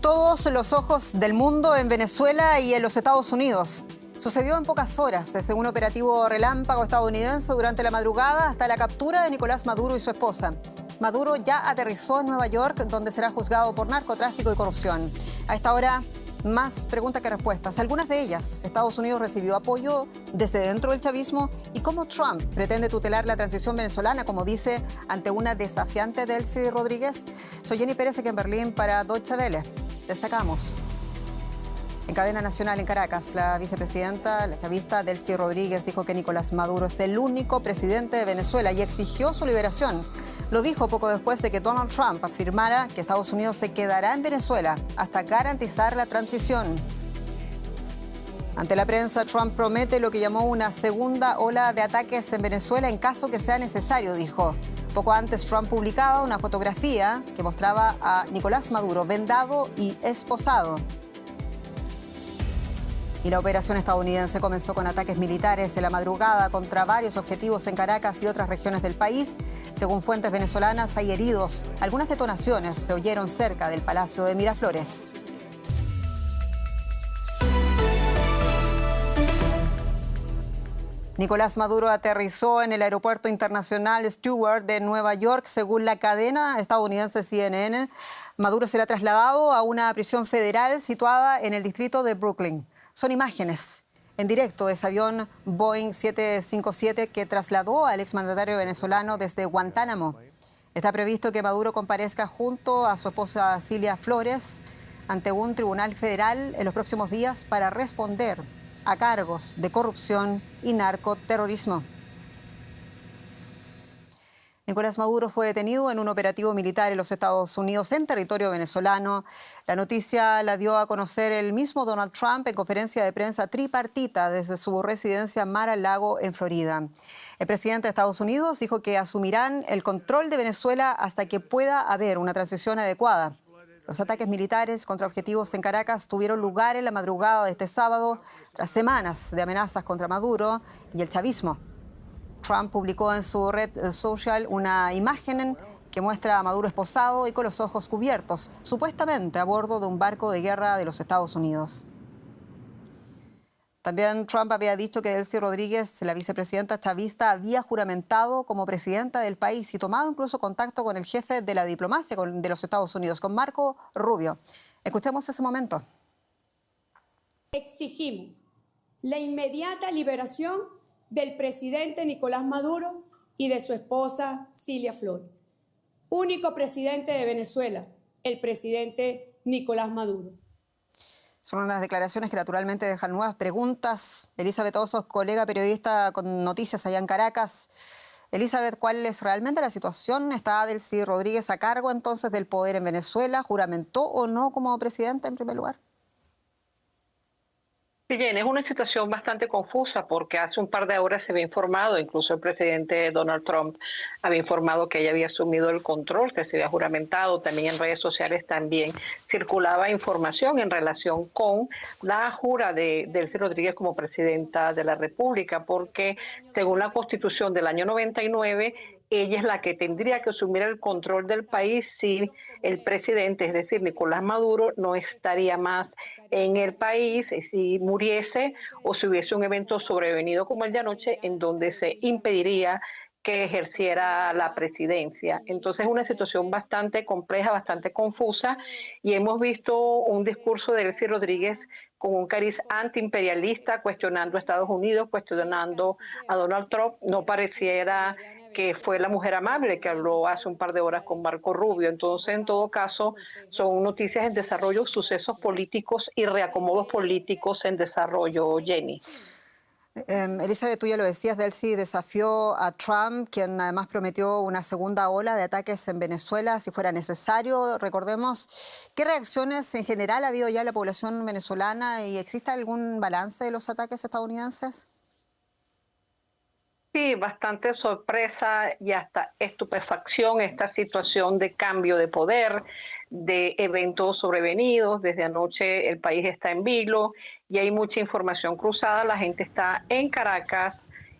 Todos los ojos del mundo en Venezuela y en los Estados Unidos. Sucedió en pocas horas, desde un operativo relámpago estadounidense durante la madrugada hasta la captura de Nicolás Maduro y su esposa. Maduro ya aterrizó en Nueva York, donde será juzgado por narcotráfico y corrupción. A esta hora, más preguntas que respuestas. Algunas de ellas, Estados Unidos recibió apoyo desde dentro del chavismo y cómo Trump pretende tutelar la transición venezolana, como dice, ante una desafiante Delcy Rodríguez. Soy Jenny Pérez, aquí en Berlín para Deutsche Welle. Destacamos. En cadena nacional en Caracas, la vicepresidenta, la chavista Delcy Rodríguez, dijo que Nicolás Maduro es el único presidente de Venezuela y exigió su liberación. Lo dijo poco después de que Donald Trump afirmara que Estados Unidos se quedará en Venezuela hasta garantizar la transición. Ante la prensa, Trump promete lo que llamó una segunda ola de ataques en Venezuela en caso que sea necesario, dijo. Poco antes, Trump publicaba una fotografía que mostraba a Nicolás Maduro vendado y esposado. Y la operación estadounidense comenzó con ataques militares en la madrugada contra varios objetivos en Caracas y otras regiones del país. Según fuentes venezolanas, hay heridos. Algunas detonaciones se oyeron cerca del Palacio de Miraflores. Nicolás Maduro aterrizó en el aeropuerto internacional Stewart de Nueva York. Según la cadena estadounidense CNN, Maduro será trasladado a una prisión federal situada en el distrito de Brooklyn. Son imágenes en directo de ese avión Boeing 757 que trasladó al exmandatario venezolano desde Guantánamo. Está previsto que Maduro comparezca junto a su esposa Cilia Flores ante un tribunal federal en los próximos días para responder a cargos de corrupción y narcoterrorismo. Nicolás Maduro fue detenido en un operativo militar en los Estados Unidos en territorio venezolano. La noticia la dio a conocer el mismo Donald Trump en conferencia de prensa tripartita desde su residencia Mar-a-Lago en Florida. El presidente de Estados Unidos dijo que asumirán el control de Venezuela hasta que pueda haber una transición adecuada. Los ataques militares contra objetivos en Caracas tuvieron lugar en la madrugada de este sábado, tras semanas de amenazas contra Maduro y el chavismo. Trump publicó en su red social una imagen que muestra a Maduro esposado y con los ojos cubiertos, supuestamente a bordo de un barco de guerra de los Estados Unidos. También Trump había dicho que Delcy Rodríguez, la vicepresidenta chavista, había juramentado como presidenta del país y tomado incluso contacto con el jefe de la diplomacia de los Estados Unidos, con Marco Rubio. Escuchemos ese momento. Exigimos la inmediata liberación del presidente Nicolás Maduro y de su esposa Cilia Flores. Único presidente de Venezuela, el presidente Nicolás Maduro. Son unas declaraciones que naturalmente dejan nuevas preguntas. Elizabeth Osos, colega periodista con noticias allá en Caracas. Elizabeth, ¿cuál es realmente la situación? ¿Está Delcy Rodríguez a cargo entonces del poder en Venezuela? ¿Juramentó o no como presidente en primer lugar? Sí, Jen, es una situación bastante confusa porque hace un par de horas se había informado, incluso el presidente Donald Trump había informado que ella había asumido el control, que se había juramentado. También en redes sociales también circulaba información en relación con la jura de Delcy Rodríguez como presidenta de la República, porque según la Constitución del año 99, ella es la que tendría que asumir el control del país si el presidente, es decir, Nicolás Maduro, no estaría más en el país, si muriese o si hubiese un evento sobrevenido como el de anoche en donde se impediría que ejerciera la presidencia. Entonces es una situación bastante compleja, bastante confusa, y hemos visto un discurso de Delcy Rodríguez con un cariz antiimperialista, cuestionando a Estados Unidos, cuestionando a Donald Trump. No pareciera que fue la mujer amable que habló hace un par de horas con Marco Rubio. Entonces, en todo caso, son noticias en desarrollo, sucesos políticos y reacomodos políticos en desarrollo, Jenny. Elizabeth, tú ya lo decías, Delcy desafió a Trump, quien además prometió una segunda ola de ataques en Venezuela si fuera necesario. Recordemos, ¿qué reacciones en general ha habido ya en la población venezolana y existe algún balance de los ataques estadounidenses? Sí, bastante sorpresa y hasta estupefacción esta situación de cambio de poder, de eventos sobrevenidos. Desde anoche el país está en vilo y hay mucha información cruzada. La gente está en Caracas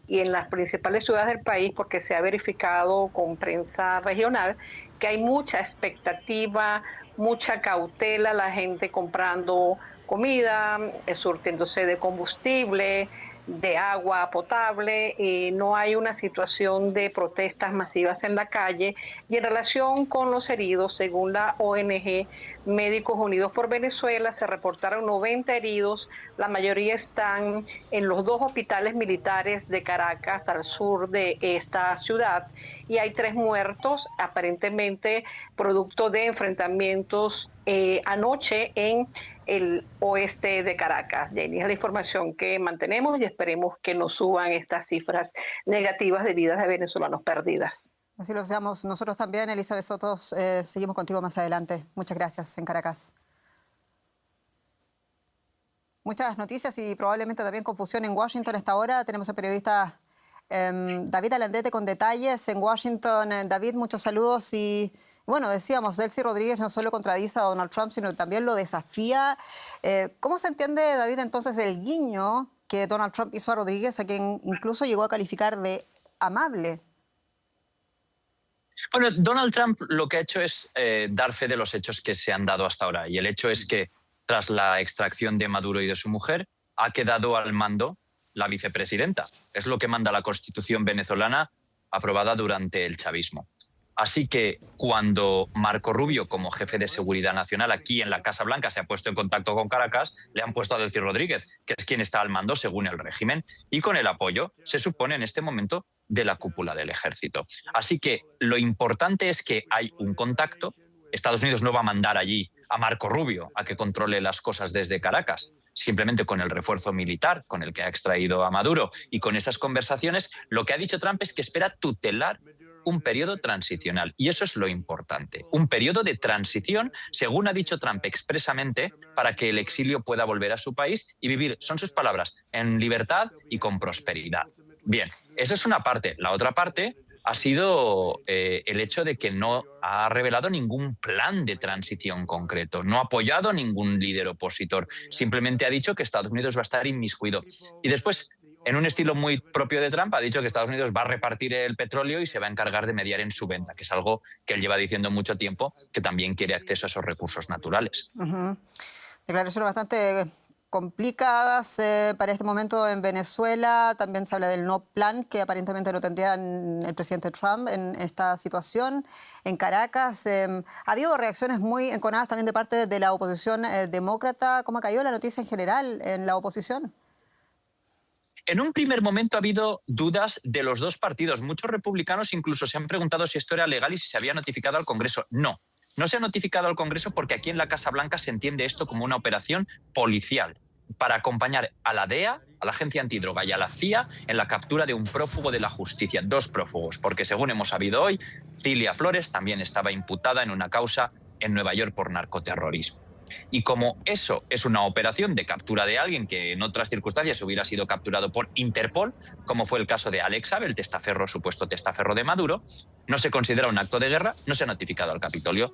y en las principales ciudades del país porque se ha verificado con prensa regional que hay mucha expectativa mucha cautela, la gente comprando comida, surtiéndose de combustible, de agua potable, no hay una situación de protestas masivas en la calle. Y en relación con los heridos, según la ONG Médicos Unidos por Venezuela, se reportaron 90 heridos, la mayoría están en los 2 hospitales militares de Caracas, al sur de esta ciudad, y hay 3 muertos, aparentemente producto de enfrentamientos anoche en el oeste de Caracas. Jenny, es la información que mantenemos y esperemos que no suban estas cifras negativas de vidas de venezolanos perdidas. Así lo deseamos nosotros también. Elizabeth Sotos, seguimos contigo más adelante. Muchas gracias en Caracas. Muchas noticias y probablemente también confusión en Washington a esta hora. Tenemos al periodista David Alandete con detalles en Washington. David, muchos saludos y... Bueno, decíamos, Delcy Rodríguez no solo contradice a Donald Trump, sino que también lo desafía. ¿Cómo se entiende, David, entonces el guiño que Donald Trump hizo a Rodríguez, a quien incluso llegó a calificar de amable? Bueno, Donald Trump lo que ha hecho es dar fe de los hechos que se han dado hasta ahora. Y el hecho es que tras la extracción de Maduro y de su mujer, ha quedado al mando la vicepresidenta. Es lo que manda la Constitución venezolana aprobada durante el chavismo. Así que cuando Marco Rubio, como jefe de seguridad nacional aquí en la Casa Blanca, se ha puesto en contacto con Caracas, le han puesto a Delcy Rodríguez, que es quien está al mando según el régimen, y con el apoyo, se supone en este momento, de la cúpula del ejército. Así que lo importante es que hay un contacto. Estados Unidos no va a mandar allí a Marco Rubio a que controle las cosas desde Caracas. Simplemente con el refuerzo militar con el que ha extraído a Maduro y con esas conversaciones, lo que ha dicho Trump es que espera tutelar un periodo transicional. Y eso es lo importante. Un periodo de transición, según ha dicho Trump expresamente, para que el exilio pueda volver a su país y vivir, son sus palabras, en libertad y con prosperidad. Bien, esa es una parte. La otra parte ha sido el hecho de que no ha revelado ningún plan de transición concreto, no ha apoyado a ningún líder opositor, simplemente ha dicho que Estados Unidos va a estar inmiscuido. Y después, en un estilo muy propio de Trump, ha dicho que Estados Unidos va a repartir el petróleo y se va a encargar de mediar en su venta, que es algo que él lleva diciendo mucho tiempo, que también quiere acceso a esos recursos naturales. Declaraciones bastante complicadas para este momento en Venezuela. También se habla del no plan que aparentemente no tendría el presidente Trump en esta situación. En Caracas ha habido reacciones muy enconadas también de parte de la oposición demócrata. ¿Cómo ha caído la noticia en general en la oposición? En un primer momento ha habido dudas de los dos partidos. Muchos republicanos incluso se han preguntado si esto era legal y si se había notificado al Congreso. No, no se ha notificado al Congreso porque aquí en la Casa Blanca se entiende esto como una operación policial para acompañar a la DEA, a la Agencia Antidroga y a la CIA en la captura de un prófugo de la justicia. 2 prófugos, porque según hemos sabido hoy, Cilia Flores también estaba imputada en una causa en Nueva York por narcoterrorismo. Y como eso es una operación de captura de alguien que en otras circunstancias hubiera sido capturado por Interpol, como fue el caso de Alex Saab, el testaferro, supuesto testaferro de Maduro, no se considera un acto de guerra, no se ha notificado al Capitolio.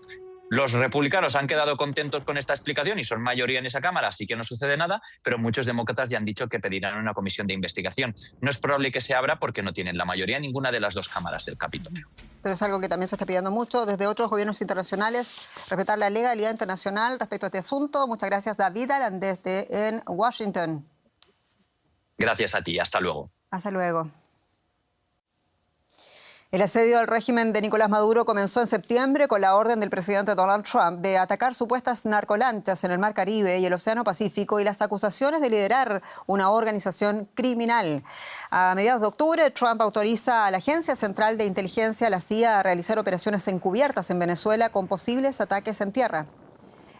Los republicanos han quedado contentos con esta explicación y son mayoría en esa Cámara, así que no sucede nada, pero muchos demócratas ya han dicho que pedirán una comisión de investigación. No es probable que se abra porque no tienen la mayoría en ninguna de las 2 cámaras del Capitolio. Pero es algo que también se está pidiendo mucho desde otros gobiernos internacionales, respetar la legalidad internacional respecto a este asunto. Muchas gracias, David Alandete, en Washington. Gracias a ti. Hasta luego. Hasta luego. El asedio al régimen de Nicolás Maduro comenzó en septiembre con la orden del presidente Donald Trump de atacar supuestas narcolanchas en el Mar Caribe y el Océano Pacífico y las acusaciones de liderar una organización criminal. A mediados de octubre, Trump autoriza a la Agencia Central de Inteligencia, la CIA, a realizar operaciones encubiertas en Venezuela con posibles ataques en tierra.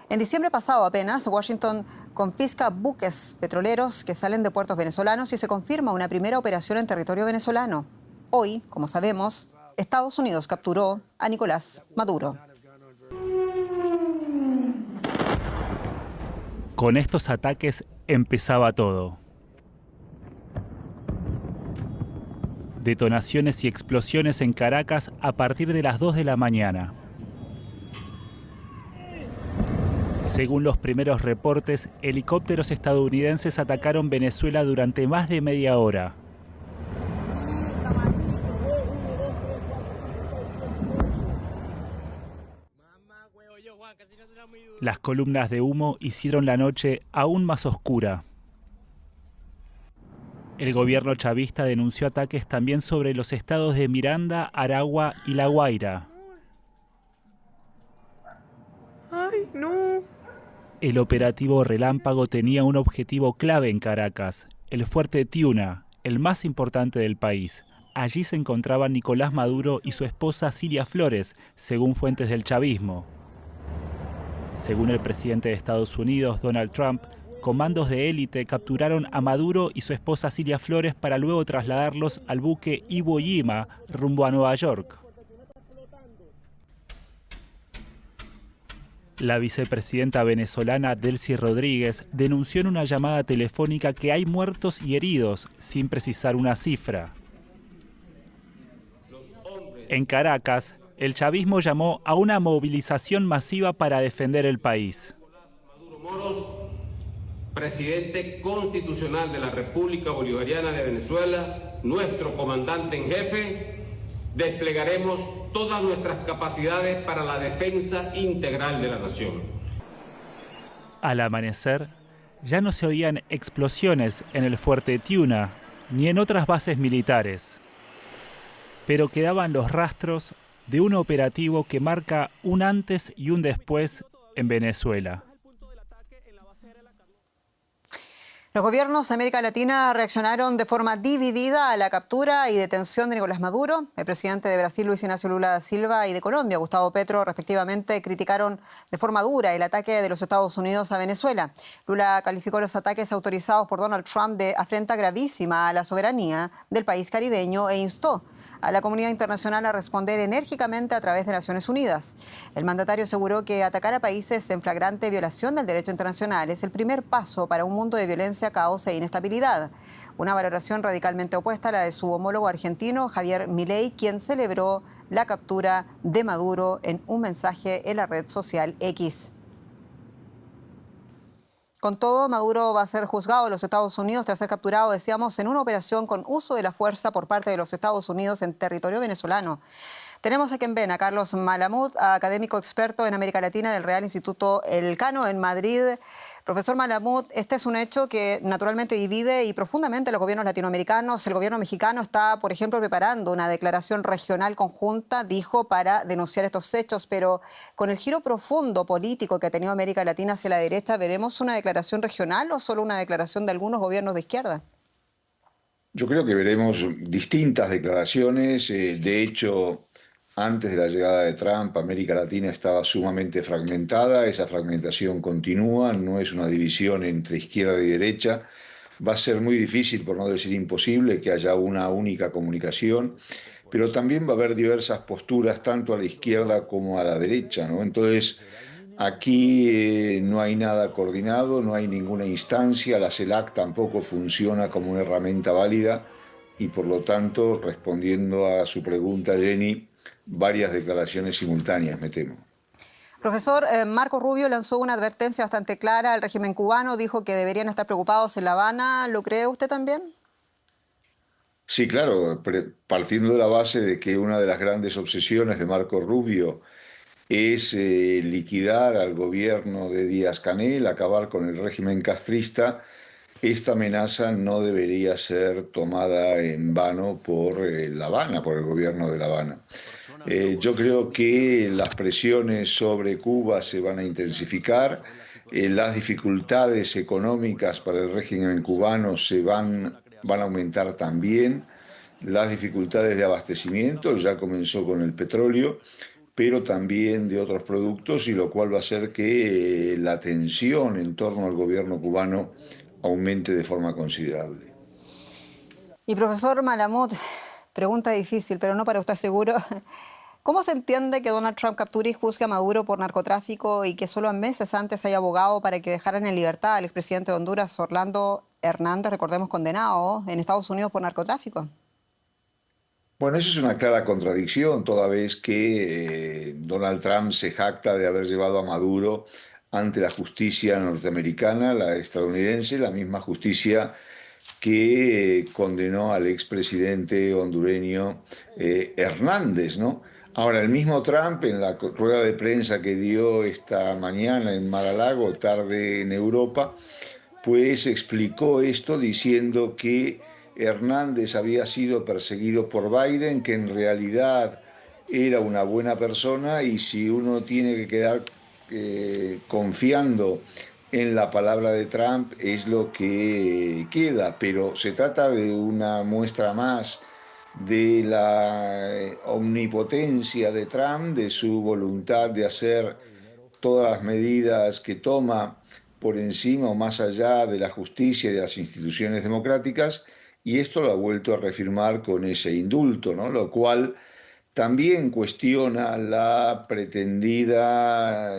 En diciembre pasado apenas, Washington confisca buques petroleros que salen de puertos venezolanos y se confirma una primera operación en territorio venezolano. Hoy, como sabemos, Estados Unidos capturó a Nicolás Maduro. Con estos ataques empezaba todo. Detonaciones y explosiones en Caracas a partir de las 2 de la mañana. Según los primeros reportes, helicópteros estadounidenses atacaron Venezuela durante más de media hora. Las columnas de humo hicieron la noche aún más oscura. El gobierno chavista denunció ataques también sobre los estados de Miranda, Aragua y La Guaira. ¡Ay, no! El operativo Relámpago tenía un objetivo clave en Caracas, el fuerte Tiuna, el más importante del país. Allí se encontraban Nicolás Maduro y su esposa Cilia Flores, según fuentes del chavismo. Según el presidente de Estados Unidos, Donald Trump, comandos de élite capturaron a Maduro y su esposa Cilia Flores para luego trasladarlos al buque Iwo Jima rumbo a Nueva York. La vicepresidenta venezolana Delcy Rodríguez denunció en una llamada telefónica que hay muertos y heridos, sin precisar una cifra. En Caracas, el chavismo llamó a una movilización masiva para defender el país. Maduro Moros, presidente constitucional de la República Bolivariana de Venezuela, nuestro comandante en jefe, desplegaremos todas nuestras capacidades para la defensa integral de la nación. Al amanecer, ya no se oían explosiones en el fuerte Tiuna ni en otras bases militares, pero quedaban los rastros de un operativo que marca un antes y un después en Venezuela. Los gobiernos de América Latina reaccionaron de forma dividida a la captura y detención de Nicolás Maduro. El presidente de Brasil, Luis Ignacio Lula da Silva, y de Colombia, Gustavo Petro, respectivamente, criticaron de forma dura el ataque de los Estados Unidos a Venezuela. Lula calificó los ataques autorizados por Donald Trump de afrenta gravísima a la soberanía del país caribeño e instó a la comunidad internacional a responder enérgicamente a través de Naciones Unidas. El mandatario aseguró que atacar a países en flagrante violación del derecho internacional es el primer paso para un mundo de violencia, caos e inestabilidad. Una valoración radicalmente opuesta a la de su homólogo argentino, Javier Milei, quien celebró la captura de Maduro en un mensaje en la red social X. Con todo, Maduro va a ser juzgado en los Estados Unidos tras ser capturado, decíamos, en una operación con uso de la fuerza por parte de los Estados Unidos en territorio venezolano. Tenemos aquí en Ven a Carlos Malamud, académico experto en América Latina del Real Instituto Elcano en Madrid. Profesor Malamud, este es un hecho que naturalmente divide y profundamente a los gobiernos latinoamericanos. El gobierno mexicano está, por ejemplo, preparando una declaración regional conjunta, dijo, para denunciar estos hechos, pero con el giro profundo político que ha tenido América Latina hacia la derecha, ¿veremos una declaración regional o solo una declaración de algunos gobiernos de izquierda? Yo creo que veremos distintas declaraciones. De hecho, antes de la llegada de Trump, América Latina estaba sumamente fragmentada. Esa fragmentación continúa, no es una división entre izquierda y derecha. Va a ser muy difícil, por no decir imposible, que haya una única comunicación, pero también va a haber diversas posturas, tanto a la izquierda como a la derecha, ¿no? Entonces, aquí no hay nada coordinado, no hay ninguna instancia, la CELAC tampoco funciona como una herramienta válida y, por lo tanto, respondiendo a su pregunta, Jenny, varias declaraciones simultáneas, me temo. Profesor, Marco Rubio lanzó una advertencia bastante clara al régimen cubano, dijo que deberían estar preocupados en La Habana. ¿Lo cree usted también? Sí, claro, partiendo de la base de que una de las grandes obsesiones de Marco Rubio es liquidar al gobierno de Díaz-Canel, acabar con el régimen castrista. Esta amenaza no debería ser tomada en vano por La Habana, por el gobierno de La Habana. Yo creo que las presiones sobre Cuba se van a intensificar, las dificultades económicas para el régimen cubano van a aumentar también, las dificultades de abastecimiento, ya comenzó con el petróleo, pero también de otros productos, y lo cual va a hacer que la tensión en torno al gobierno cubano aumente de forma considerable. Y profesor Malamud, pregunta difícil, pero no para usted seguro. ¿Cómo se entiende que Donald Trump capture y juzgue a Maduro por narcotráfico y que solo meses antes haya abogado para que dejaran en libertad al expresidente de Honduras, Orlando Hernández, recordemos, condenado en Estados Unidos por narcotráfico? Bueno, eso es una clara contradicción, toda vez que Donald Trump se jacta de haber llevado a Maduro ante la justicia norteamericana, la estadounidense, la misma justicia que condenó al expresidente hondureño Hernández, ¿no? Ahora, el mismo Trump, en la rueda de prensa que dio esta mañana en Mar-a-Lago, tarde en Europa, pues explicó esto diciendo que Hernández había sido perseguido por Biden, que en realidad era una buena persona, y si uno tiene que quedar confiando en la palabra de Trump es lo que queda, pero se trata de una muestra más de la omnipotencia de Trump, de su voluntad de hacer todas las medidas que toma por encima o más allá de la justicia y de las instituciones democráticas, y esto lo ha vuelto a reafirmar con ese indulto, ¿no? Lo cual también cuestiona la pretendida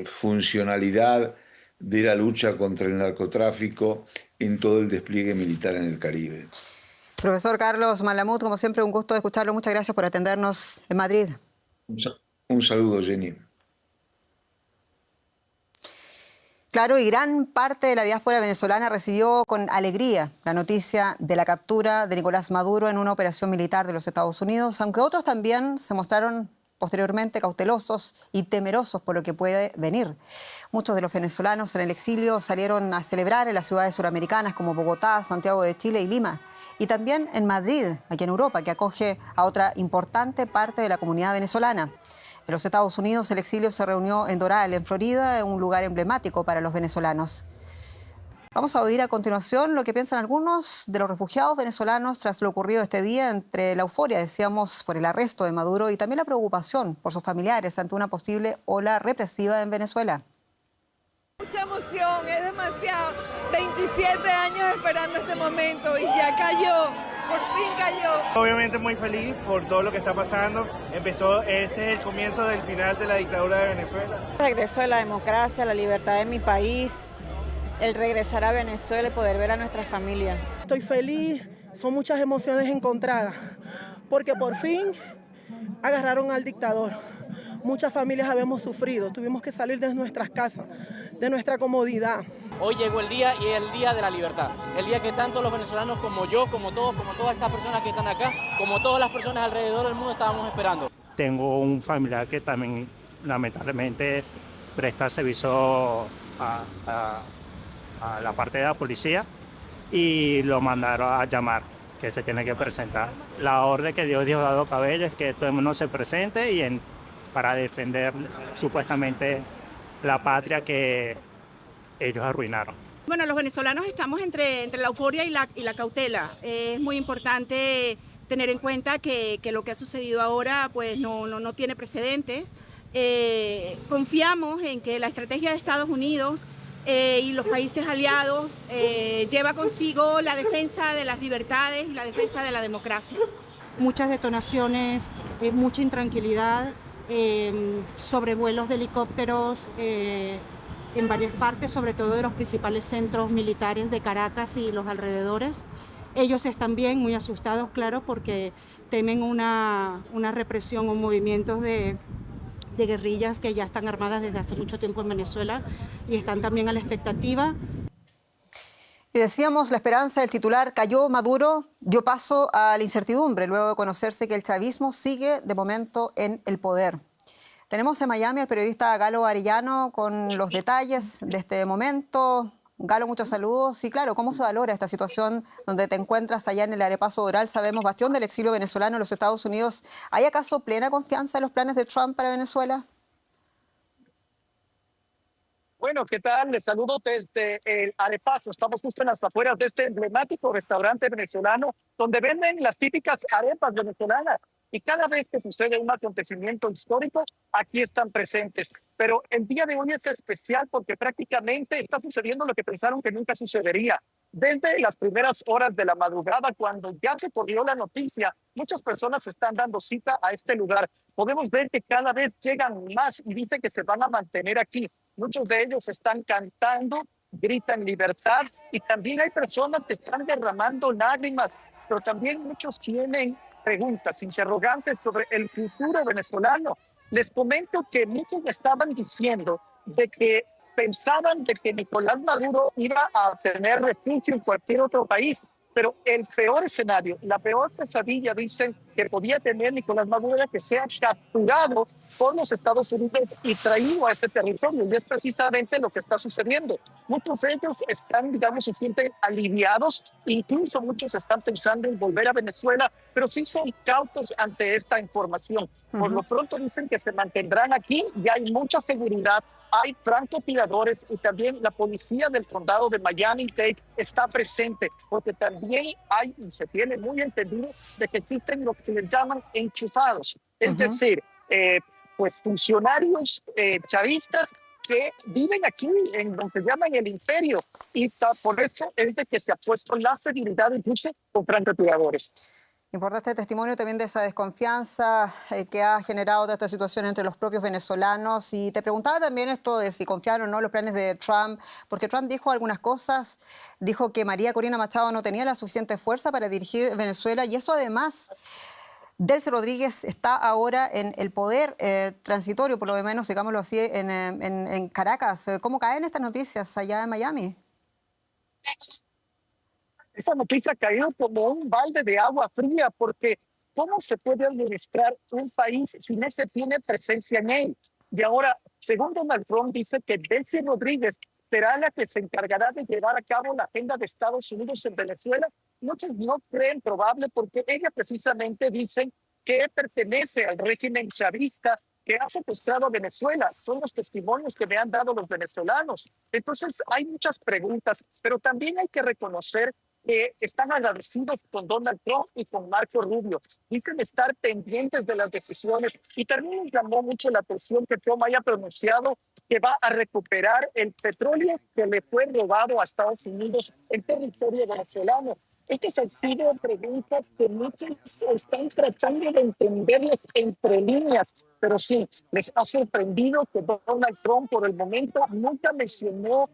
funcionalidad de la lucha contra el narcotráfico en todo el despliegue militar en el Caribe. Profesor Carlos Malamud, como siempre, un gusto escucharlo. Muchas gracias por atendernos en Madrid. Un saludo, Jenny. Claro, y gran parte de la diáspora venezolana recibió con alegría la noticia de la captura de Nicolás Maduro en una operación militar de los Estados Unidos, aunque otros también se mostraron posteriormente cautelosos y temerosos por lo que puede venir. Muchos de los venezolanos en el exilio salieron a celebrar en las ciudades suramericanas como Bogotá, Santiago de Chile y Lima, y también en Madrid, aquí en Europa, que acoge a otra importante parte de la comunidad venezolana. En los Estados Unidos, el exilio se reunió en Doral, en Florida, un lugar emblemático para los venezolanos. Vamos a oír a continuación lo que piensan algunos de los refugiados venezolanos tras lo ocurrido este día, entre la euforia, decíamos, por el arresto de Maduro y también la preocupación por sus familiares ante una posible ola represiva en Venezuela. Mucha emoción, es demasiado. 27 años esperando este momento y ya cayó. Por fin cayó. Obviamente muy feliz por todo lo que está pasando. Este es el comienzo del final de la dictadura de Venezuela. El regreso de la democracia, la libertad de mi país, el regresar a Venezuela y poder ver a nuestra familia. Estoy feliz, son muchas emociones encontradas, porque por fin agarraron al dictador. Muchas familias habíamos sufrido, tuvimos que salir de nuestras casas, de nuestra comodidad. Hoy llegó el día y el día de la libertad. El día que tanto los venezolanos como yo, como todos, como todas estas personas que están acá, como todas las personas alrededor del mundo estábamos esperando. Tengo un familiar que también lamentablemente presta servicio a la parte de la policía y lo mandaron a llamar, que se tiene que presentar. La orden que dio Diosdado Cabello es que todo el mundo se presente para defender supuestamente la patria que ellos arruinaron. Bueno, los venezolanos estamos entre la euforia y la cautela. Es muy importante tener en cuenta que lo que ha sucedido ahora pues no tiene precedentes. Confiamos en que la estrategia de Estados Unidos y los países aliados lleva consigo la defensa de las libertades y la defensa de la democracia. Muchas detonaciones, mucha intranquilidad, sobrevuelos de helicópteros en varias partes, sobre todo de los principales centros militares de Caracas y los alrededores. Ellos están bien, muy asustados, claro, porque temen una represión o movimientos de guerrillas que ya están armadas desde hace mucho tiempo en Venezuela y están también a la expectativa. Y decíamos, la esperanza del titular cayó, Maduro dio paso a la incertidumbre luego de conocerse que el chavismo sigue de momento en el poder. Tenemos en Miami al periodista Galo Arellano con los detalles de este momento. Galo, muchos saludos. Y claro, ¿cómo se valora esta situación donde te encuentras allá en el Arepaso Doral? Sabemos, bastión del exilio venezolano en los Estados Unidos. ¿Hay acaso plena confianza en los planes de Trump para Venezuela? Bueno, ¿qué tal? Les saludo desde el Arepaso. Estamos justo en las afueras de este emblemático restaurante venezolano donde venden las típicas arepas venezolanas. Y cada vez que sucede un acontecimiento histórico, aquí están presentes. Pero el día de hoy es especial porque prácticamente está sucediendo lo que pensaron que nunca sucedería. Desde las primeras horas de la madrugada, cuando ya se corrió la noticia, muchas personas están dando cita a este lugar. Podemos ver que cada vez llegan más y dicen que se van a mantener aquí. Muchos de ellos están cantando, gritan libertad y también hay personas que están derramando lágrimas, pero también muchos tienen preguntas, interrogantes sobre el futuro venezolano. Les comento que muchos estaban diciendo de que pensaban de que Nicolás Maduro iba a tener refugio en cualquier otro país, Pero el peor escenario, la peor pesadilla, dicen que podía tener Nicolás Maduro, era que sea capturado por los Estados Unidos y traído a este territorio. Y es precisamente lo que está sucediendo. Muchos de ellos están, digamos, se sienten aliviados, incluso muchos están pensando en volver a Venezuela, pero sí son cautos ante esta información. Por lo pronto dicen que se mantendrán aquí, ya hay mucha seguridad. Hay francotiradores y también la policía del condado de Miami-Dade está presente, porque también hay, y se tiene muy entendido, de que existen los que les llaman enchufados, es decir, pues funcionarios chavistas que viven aquí en lo que llaman el imperio, y por eso es de que se ha puesto la seguridad incluso con francotiradores. Importante testimonio también de esa desconfianza que ha generado toda esta situación entre los propios venezolanos. Y te preguntaba también esto de si confiaron o no los planes de Trump, porque Trump dijo algunas cosas, dijo que María Corina Machado no tenía la suficiente fuerza para dirigir Venezuela, y eso además, Delcy Rodríguez está ahora en el poder transitorio, por lo menos, digámoslo así, en Caracas. ¿Cómo caen estas noticias allá en Miami? Esa noticia ha caído como un balde de agua fría, porque ¿cómo se puede administrar un país si no se tiene presencia en él? Y ahora, según Donald Trump, dice que Delcy Rodríguez será la que se encargará de llevar a cabo la agenda de Estados Unidos en Venezuela. Muchos no creen probable, porque ella precisamente dice que pertenece al régimen chavista que ha secuestrado a Venezuela. Son los testimonios que me han dado los venezolanos. Entonces hay muchas preguntas, pero también hay que reconocer que están agradecidos con Donald Trump y con Marco Rubio. Dicen estar pendientes de las decisiones, y también nos llamó mucho la atención que Trump haya pronunciado que va a recuperar el petróleo que le fue robado a Estados Unidos en territorio venezolano. Estas han sido preguntas que muchos están tratando de entenderles entre líneas, pero sí, les ha sorprendido que Donald Trump por el momento nunca mencionó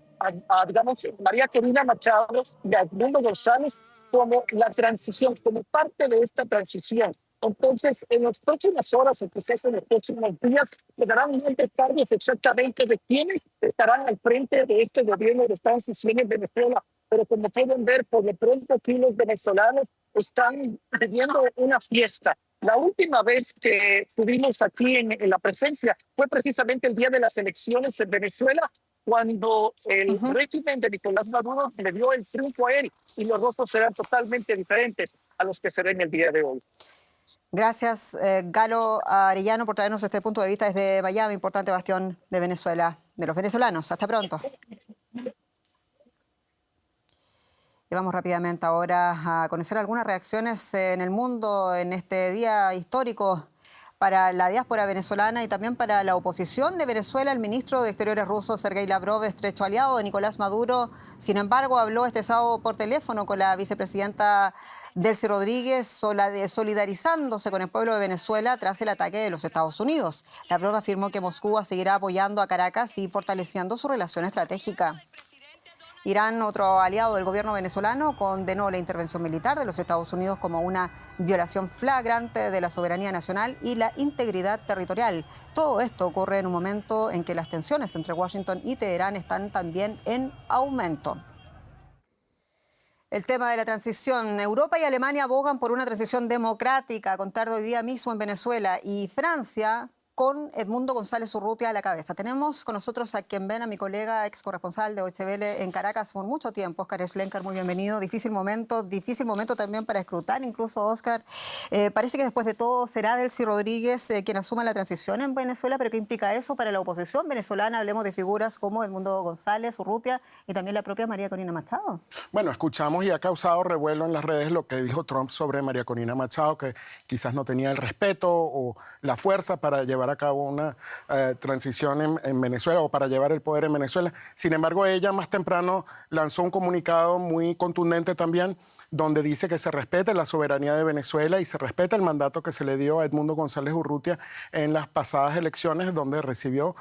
a digamos, María Corina Machado y a Edmundo González como la transición, como parte de esta transición. Entonces, en las próximas horas, o quizás en los próximos días, se darán unos detalles exactamente de quiénes estarán al frente de este gobierno de transición en Venezuela. Pero como pueden ver, por lo pronto aquí los venezolanos están viviendo una fiesta. La última vez que estuvimos aquí en la presencia fue precisamente el día de las elecciones en Venezuela, cuando el régimen de Nicolás Maduro le dio el triunfo a él, y los rostros serán totalmente diferentes a los que se ven el día de hoy. Gracias, Galo Arellano, por traernos este punto de vista desde Miami, importante bastión de Venezuela, de los venezolanos. Hasta pronto. Y vamos rápidamente ahora a conocer algunas reacciones en el mundo en este día histórico para la diáspora venezolana y también para la oposición de Venezuela. El ministro de Exteriores ruso, Sergei Lavrov, estrecho aliado de Nicolás Maduro, sin embargo, habló este sábado por teléfono con la vicepresidenta Delcy Rodríguez, solidarizándose con el pueblo de Venezuela tras el ataque de los Estados Unidos. Lavrov afirmó que Moscú seguirá apoyando a Caracas y fortaleciendo su relación estratégica. Irán, otro aliado del gobierno venezolano, condenó la intervención militar de los Estados Unidos como una violación flagrante de la soberanía nacional y la integridad territorial. Todo esto ocurre en un momento en que las tensiones entre Washington y Teherán están también en aumento. El tema de la transición. Europa y Alemania abogan por una transición democrática, a contar de hoy día mismo en Venezuela, y Francia con Edmundo González Urrutia a la cabeza. Tenemos con nosotros a quien ven, a mi colega, ex corresponsal de OHL en Caracas por mucho tiempo, Óscar Schlenker, muy bienvenido. Difícil momento también para escrutar, incluso, Óscar. Parece que después de todo será Delcy Rodríguez quien asuma la transición en Venezuela, pero ¿qué implica eso para la oposición venezolana? Hablemos de figuras como Edmundo González Urrutia y también la propia María Corina Machado. Bueno, escuchamos y ha causado revuelo en las redes lo que dijo Trump sobre María Corina Machado, que quizás no tenía el respeto o la fuerza para llevar a cabo una transición en Venezuela o para llevar el poder en Venezuela. Sin embargo, ella más temprano lanzó un comunicado muy contundente también, donde dice que se respete la soberanía de Venezuela y se respeta el mandato que se le dio a Edmundo González Urrutia en las pasadas elecciones, donde recibió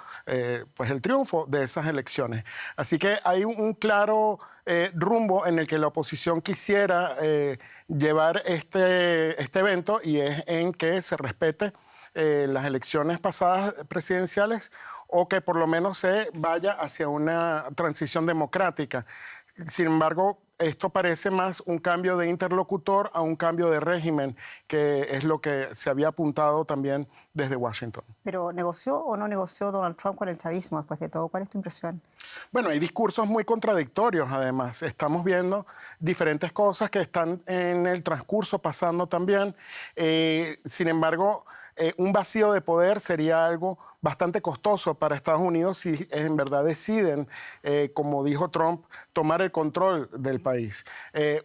pues el triunfo de esas elecciones. Así que hay un claro rumbo en el que la oposición quisiera llevar este evento, y es en que se respete las elecciones pasadas presidenciales, o que por lo menos se vaya hacia una transición democrática. Sin embargo, esto parece más un cambio de interlocutor a un cambio de régimen, que es lo que se había apuntado también desde Washington. Pero ¿negoció o no negoció Donald Trump con el chavismo después de todo? ¿Cuál es tu impresión? Bueno, hay discursos muy contradictorios, además. Estamos viendo diferentes cosas que están en el transcurso pasando también. Sin embargo, un vacío de poder sería algo bastante costoso para Estados Unidos si en verdad deciden, como dijo Trump, tomar el control del país.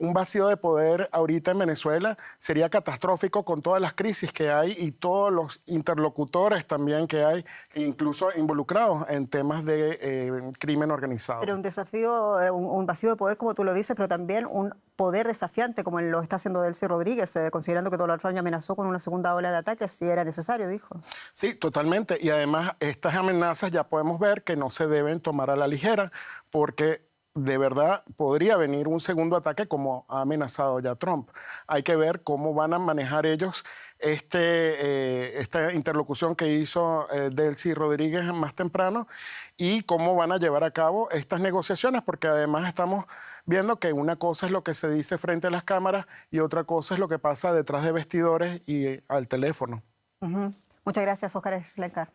Un vacío de poder ahorita en Venezuela sería catastrófico con todas las crisis que hay y todos los interlocutores también que hay, incluso involucrados en temas de crimen organizado. Pero un desafío, un vacío de poder, como tú lo dices, pero también un poder desafiante, como lo está haciendo Delcy Rodríguez, considerando que Donald Trump amenazó con una segunda ola de ataques si era necesario, dijo. Sí, totalmente. Y además, estas amenazas ya podemos ver que no se deben tomar a la ligera, porque de verdad podría venir un segundo ataque como ha amenazado ya Trump. Hay que ver cómo van a manejar ellos esta interlocución que hizo Delcy Rodríguez más temprano y cómo van a llevar a cabo estas negociaciones, porque además estamos viendo que una cosa es lo que se dice frente a las cámaras y otra cosa es lo que pasa detrás de vestidores y al teléfono. Muchas gracias, Óscar Schlenker.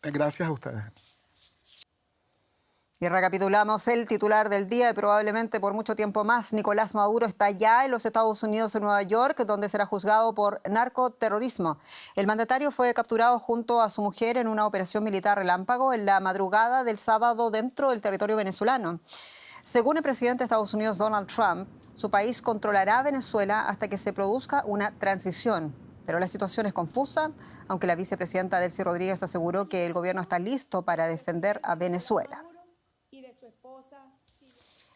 Gracias a ustedes. Y recapitulamos el titular del día y probablemente por mucho tiempo más. Nicolás Maduro está ya en los Estados Unidos, en Nueva York, donde será juzgado por narcoterrorismo. El mandatario fue capturado junto a su mujer en una operación militar relámpago en la madrugada del sábado dentro del territorio venezolano. Según el presidente de Estados Unidos, Donald Trump, su país controlará Venezuela hasta que se produzca una transición. Pero la situación es confusa, aunque la vicepresidenta Delcy Rodríguez aseguró que el gobierno está listo para defender a Venezuela.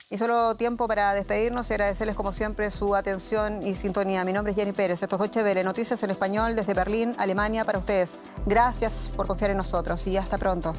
Y solo tiempo para despedirnos y agradecerles como siempre su atención y sintonía. Mi nombre es Jenny Pérez, esto es Deutsche Welle, noticias en español desde Berlín, Alemania para ustedes. Gracias por confiar en nosotros y hasta pronto.